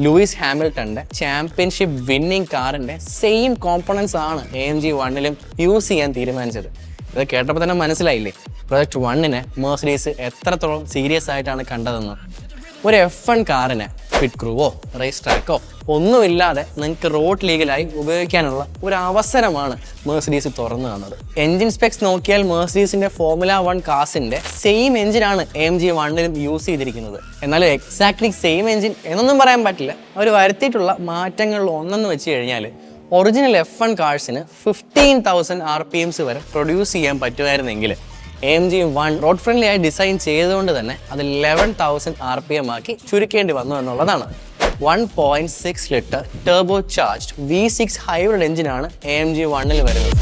Luis ഹാമിൽട്ടന്റെ championship winning കാറിന്റെ same components ആണ് AMG Oneലും use ചെയ്യാൻ തീരുമാനിച്ചത്. ഇത് കേട്ടപ്പോൾ തന്നെ മനസ്സിലായില്ലേ പ്രൊജക്ട് 1നെ മെർസിഡീസ് എത്രത്തോളം സീരിയസ് ആയിട്ടാണ് കണ്ടതെന്ന്. ഒരു F1 കാറിനെ പിറ്റ് ക്രൂവോ റേസ് ട്രാക്കോ ഒന്നുമില്ലാതെ നിങ്ങൾക്ക് റോഡ് ലീഗലായി ഉപയോഗിക്കാനുള്ള ഒരു അവസരമാണ് മെർസിഡീസ് തുറന്നു തന്നത്. എൻജിൻ സ്പെക്സ് നോക്കിയാൽ മെർസിഡീസിന്റെ ഫോർമുല 1 കാസിന്റെ സെയിം എഞ്ചിനാണ് AMG Oneലും യൂസ് ചെയ്തിരിക്കുന്നത്. എന്നാലും എക്സാക്ട്ലി സെയിം എഞ്ചിൻ എന്നൊന്നും പറയാൻ പറ്റില്ല. അവർ വരുത്തിയിട്ടുള്ള മാറ്റങ്ങളിൽ ഒന്നെന്ന് വെച്ച് കഴിഞ്ഞാൽ ഒറിജിനൽ F1 കാഴ്സിന് 15,000 RPMs വരെ പ്രൊഡ്യൂസ് ചെയ്യാൻ പറ്റുമായിരുന്നെങ്കിൽ AMG One റോഡ് ഫ്രണ്ട്ലി ആയി ഡിസൈൻ ചെയ്തുകൊണ്ട് തന്നെ അത് 11,000 RPM ആക്കി ചുരുക്കേണ്ടി വന്നു എന്നുള്ളതാണ്. 1.6 litre turbo charged V6 hybrid എഞ്ചിനാണ് AMG Oneൽ വരുന്നത്.